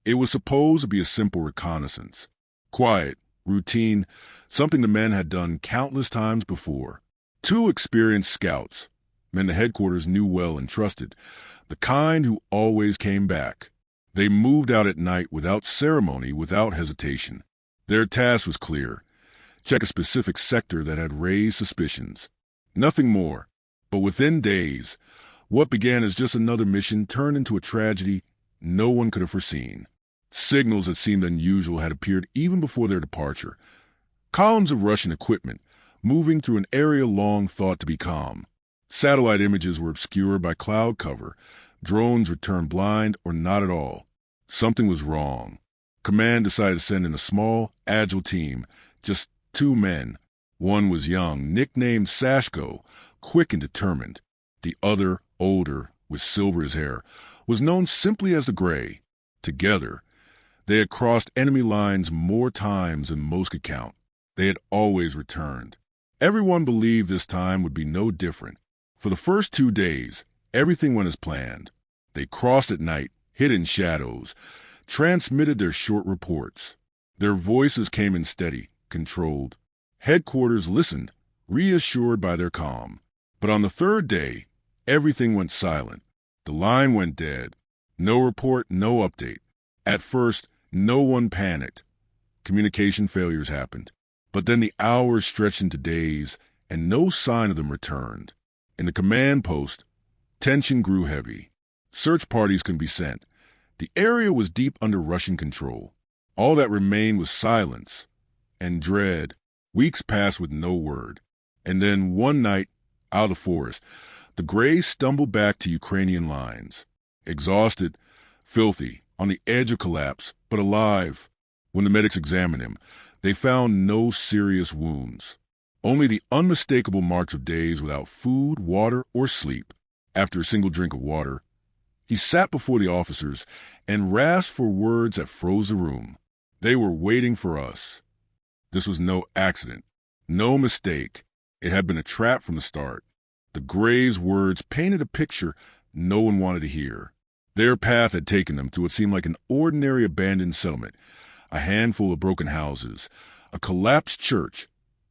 It was supposed to be a simple reconnaissance. Quiet, routine, something the men had done countless times before. Two experienced scouts, men the headquarters knew well and trusted, the kind who always came back. They moved out at night without ceremony, without hesitation. Their task was clear: check a specific sector that had raised suspicions. Nothing more. But within days, what began as just another mission turned into a tragedy no one could have foreseen. Signals that seemed unusual had appeared even before their departure. Columns of Russian equipment moving through an area long thought to be calm. Satellite images were obscured by cloud cover. Drones returned blind or not at all. Something was wrong. Command decided to send in a small, agile team, just 2 men. One was young, nicknamed Sashko, quick and determined. The other, older, with silver hair, was known simply as the Gray. Together, they had crossed enemy lines more times than most could count. They had always returned. Everyone believed this time would be no different. For the first 2 days, everything went as planned. They crossed at night, hid in shadows, transmitted their short reports. Their voices came in steady, controlled. Headquarters listened, reassured by their calm. But on the 3rd day, everything went silent. The line went dead. No report, no update. At first, no one panicked. Communication failures happened. But then the hours stretched into days, and no sign of them returned. In the command post, tension grew heavy. Search parties couldn't be sent. The area was deep under Russian control. All that remained was silence and dread. Weeks passed with no word. And then one night, out of the forest, the Greys stumbled back to Ukrainian lines. Exhausted, filthy, on the edge of collapse, but alive. When the medics examined him, they found no serious wounds. Only the unmistakable marks of days without food, water, or sleep. After a single drink of water, he sat before the officers and rasped for words that froze the room. They were waiting for us. This was no accident, no mistake. It had been a trap from the start. The Greys' words painted a picture no one wanted to hear. Their path had taken them to what seemed like an ordinary abandoned settlement, a handful of broken houses, a collapsed church,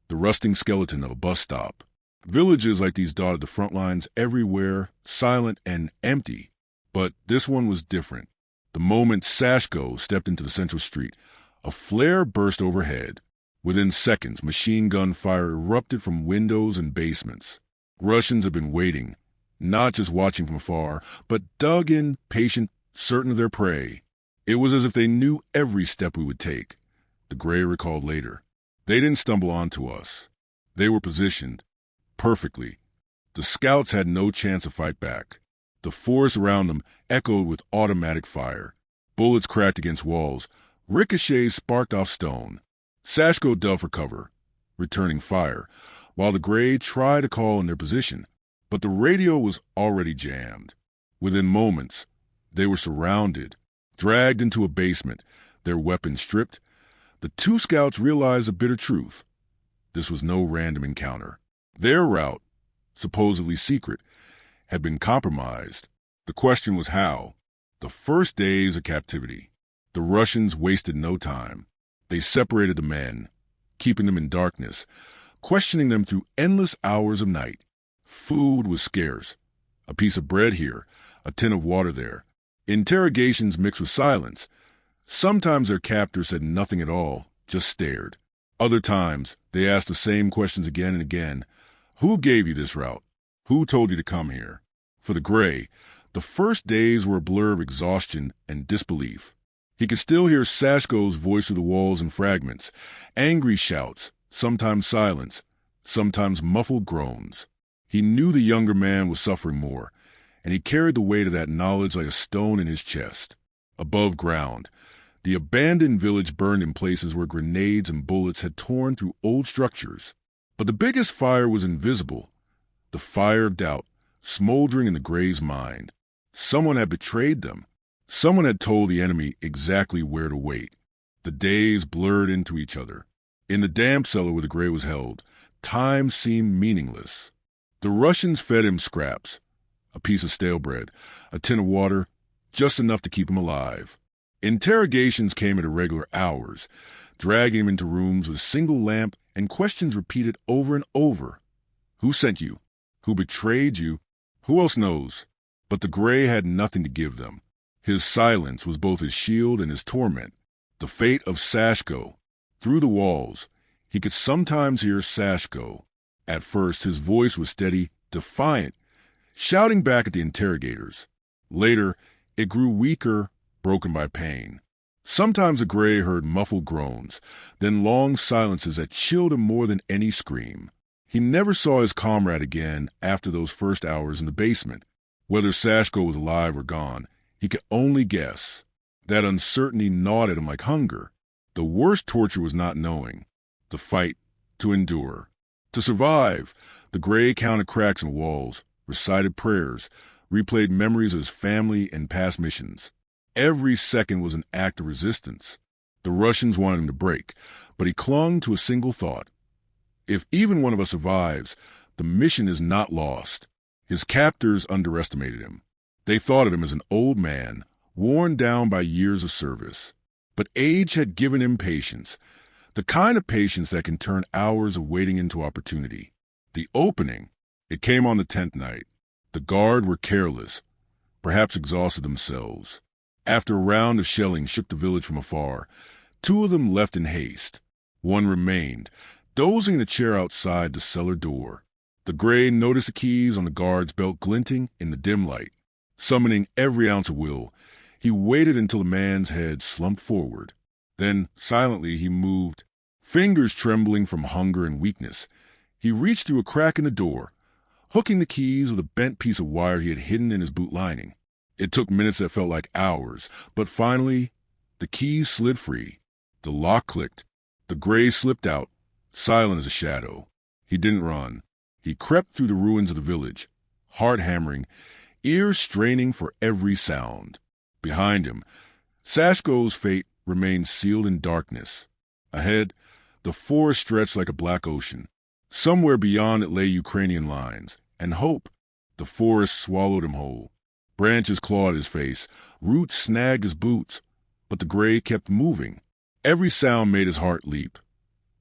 the rusting skeleton of a bus stop. Villages like these dotted the front lines everywhere, silent and empty. But this one was different. The moment Sashko stepped into the central street, a flare burst overhead. Within seconds, machine gun fire erupted from windows and basements. Russians had been waiting, not just watching from afar, but dug in, patient, certain of their prey. It was as if they knew every step we would take. The Gray recalled later. They didn't stumble onto us. They were positioned perfectly. The scouts had no chance to fight back. The forest around them echoed with automatic fire. Bullets cracked against walls. Ricochets sparked off stone. Sashko dove for cover, returning fire, while the Gray tried to call in their position. But the radio was already jammed. Within moments, they were surrounded, dragged into a basement, their weapons stripped. The 2 scouts realized a bitter truth. This was no random encounter. Their route, supposedly secret, had been compromised. The question was how. The first days of captivity. The Russians wasted no time. They separated the men, keeping them in darkness, questioning them through endless hours of night. Food was scarce. A piece of bread here, a tin of water there. Interrogations mixed with silence. Sometimes their captors said nothing at all, just stared. Other times, they asked the same questions again and again. Who gave you this route? Who told you to come here? For the Gray, the first days were a blur of exhaustion and disbelief. He could still hear Sashko's voice through the walls in fragments, angry shouts, sometimes silence, sometimes muffled groans. He knew the younger man was suffering more, and he carried the weight of that knowledge like a stone in his chest. Above ground, the abandoned village burned in places where grenades and bullets had torn through old structures. But the biggest fire was invisible, the fire of doubt, smoldering in the Gray's mind. Someone had betrayed them. Someone had told the enemy exactly where to wait. The days blurred into each other. In the damp cellar where the Gray was held, time seemed meaningless. The Russians fed him scraps, a piece of stale bread, a tin of water, just enough to keep him alive. Interrogations came at irregular hours, dragging him into rooms with a single lamp and questions repeated over and over. Who sent you? Who betrayed you? Who else knows? But the Gray had nothing to give them. His silence was both his shield and his torment. The fate of Sashko. Through the walls, he could sometimes hear Sashko. At first, his voice was steady, defiant, shouting back at the interrogators. Later, it grew weaker, broken by pain. Sometimes the Gray heard muffled groans, then long silences that chilled him more than any scream. He never saw his comrade again after those first hours in the basement. Whether Sashko was alive or gone, he could only guess. That uncertainty gnawed at him like hunger. The worst torture was not knowing. The fight, to endure. To survive, the Gray counted cracks in walls, recited prayers, replayed memories of his family and past missions. Every second was an act of resistance. The Russians wanted him to break, but he clung to a single thought. If even one of us survives, the mission is not lost. His captors underestimated him. They thought of him as an old man, worn down by years of service. But age had given him patience, the kind of patience that can turn hours of waiting into opportunity. The opening, it came on the 10th night. The guard were careless, perhaps exhausted themselves. After a round of shelling shook the village from afar, 2 of them left in haste. 1 remained, dozing in a chair outside the cellar door. The Gray noticed the keys on the guard's belt glinting in the dim light. Summoning every ounce of will, he waited until the man's head slumped forward. Then, silently, he moved, fingers trembling from hunger and weakness. He reached through a crack in the door, hooking the keys with a bent piece of wire he had hidden in his boot lining. It took minutes that felt like hours, but finally, the keys slid free. The lock clicked. The Gray slipped out, silent as a shadow. He didn't run. He crept through the ruins of the village, heart hammering, ears straining for every sound. Behind him, Sashko's fate remained sealed in darkness. Ahead, the forest stretched like a black ocean. Somewhere beyond it lay Ukrainian lines, and hope. The forest swallowed him whole. Branches clawed his face, roots snagged his boots, but the Gray kept moving. Every sound made his heart leap.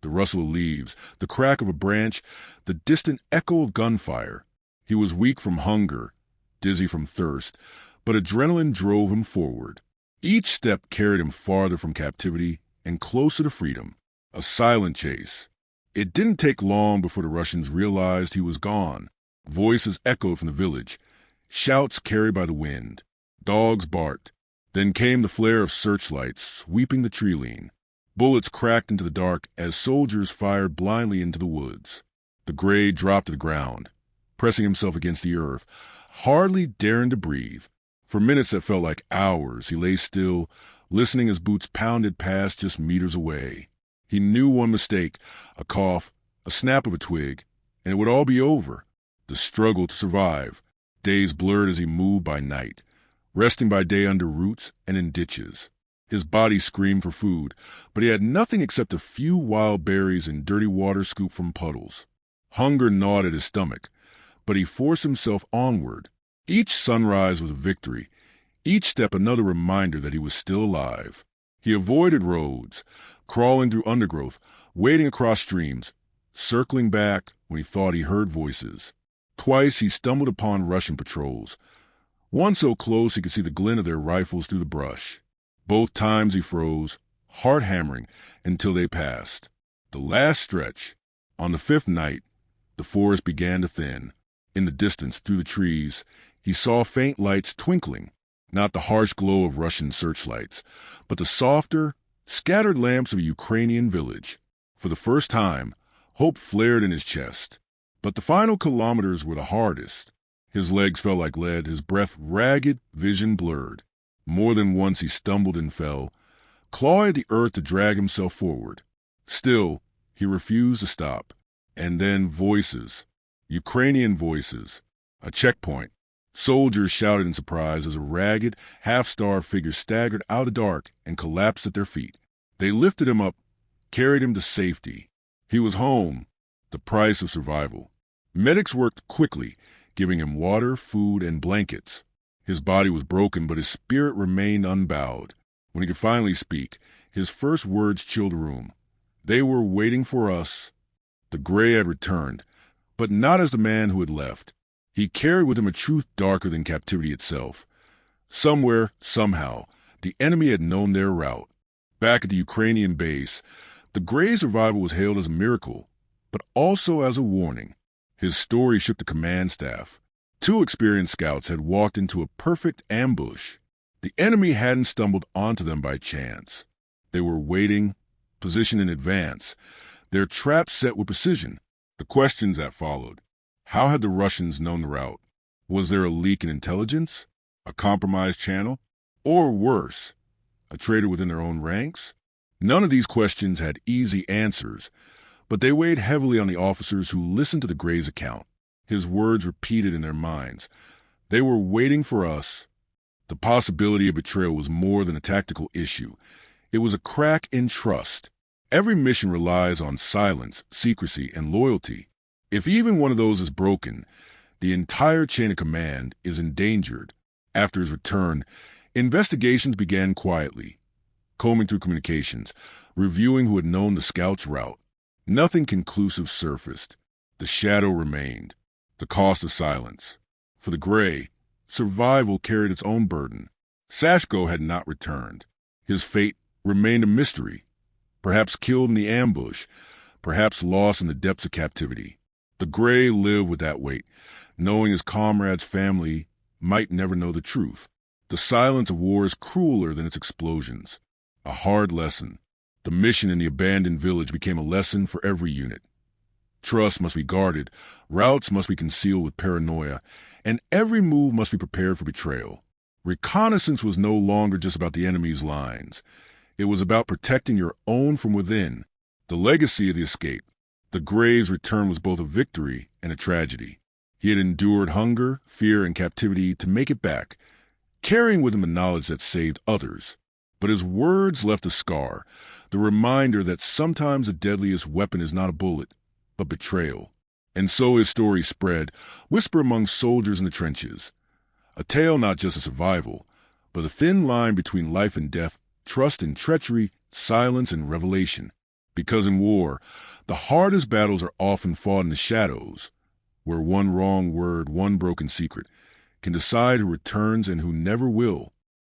The rustle of leaves, the crack of a branch, the distant echo of gunfire. He was weak from hunger, dizzy from thirst, but adrenaline drove him forward. Each step carried him farther from captivity and closer to freedom. A silent chase. It didn't take long before the Russians realized he was gone. Voices echoed from the village. Shouts carried by the wind. Dogs barked. Then came the flare of searchlights sweeping the tree-line. Bullets cracked into the dark as soldiers fired blindly into the woods. The Gray dropped to the ground, pressing himself against the earth, hardly daring to breathe. For minutes that felt like hours, he lay still, listening as boots pounded past just meters away. He knew one mistake, a cough, a snap of a twig, and it would all be over. The struggle to survive. Days blurred as he moved by night, resting by day under roots and in ditches. His body screamed for food, but he had nothing except a few wild berries and dirty water scooped from puddles. Hunger gnawed at his stomach, but he forced himself onward. Each sunrise was a victory, each step another reminder that he was still alive. He avoided roads, crawling through undergrowth, wading across streams, circling back when he thought he heard voices. Twice he stumbled upon Russian patrols, one so close he could see the glint of their rifles through the brush. Both times he froze, heart hammering, until they passed. The last stretch. On the 5th night, the forest began to thin. In the distance, through the trees, he saw faint lights twinkling, not the harsh glow of Russian searchlights, but the softer, scattered lamps of a Ukrainian village. For the first time, hope flared in his chest. But the final kilometers were the hardest. His legs felt like lead, his breath ragged, vision blurred. More than once he stumbled and fell, clawing at the earth to drag himself forward. Still, he refused to stop. And then voices. Ukrainian voices. A checkpoint. Soldiers shouted in surprise as a ragged, half-starved figure staggered out of the dark and collapsed at their feet. They lifted him up, carried him to safety. He was home, the price of survival. Medics worked quickly, giving him water, food, and blankets. His body was broken, but his spirit remained unbowed. When he could finally speak, his first words chilled the room. They were waiting for us. The gray had returned, but not as the man who had left. He carried with him a truth darker than captivity itself. Somewhere, somehow, the enemy had known their route. Back at the Ukrainian base, the Gray's survival was hailed as a miracle, but also as a warning. His story shook the command staff. 2 experienced scouts had walked into a perfect ambush. The enemy hadn't stumbled onto them by chance. They were waiting, positioned in advance, their traps set with precision. The questions that followed. How had the Russians known the route? Was there a leak in intelligence? A compromised channel? Or worse, a traitor within their own ranks? None of these questions had easy answers, but they weighed heavily on the officers who listened to the Gray's account. His words repeated in their minds. They were waiting for us. The possibility of betrayal was more than a tactical issue. It was a crack in trust. Every mission relies on silence, secrecy, and loyalty. If even one of those is broken, the entire chain of command is endangered. After his return, investigations began quietly, combing through communications, reviewing who had known the scout's route. Nothing conclusive surfaced. The shadow remained. The cost of silence. For the Gray, survival carried its own burden. Sashko had not returned. His fate remained a mystery. Perhaps killed in the ambush, perhaps lost in the depths of captivity. The Gray lived with that weight, knowing his comrade's family might never know the truth. The silence of war is crueler than its explosions. A hard lesson. The mission in the abandoned village became a lesson for every unit. Trust must be guarded, routes must be concealed with paranoia, and every move must be prepared for betrayal. Reconnaissance was no longer just about the enemy's lines. It was about protecting your own from within. The legacy of the escape. The Gray's return was both a victory and a tragedy. He had endured hunger, fear, and captivity to make it back, carrying with him the knowledge that saved others. But his words left a scar, the reminder that sometimes the deadliest weapon is not a bullet, but betrayal. And so his story spread, whispered among soldiers in the trenches. A tale not just of survival, but a thin line between life and death, trust and treachery, silence and revelation. Because in war, the hardest battles are often fought in the shadows, where one wrong word, one broken secret, can decide who returns and who never will.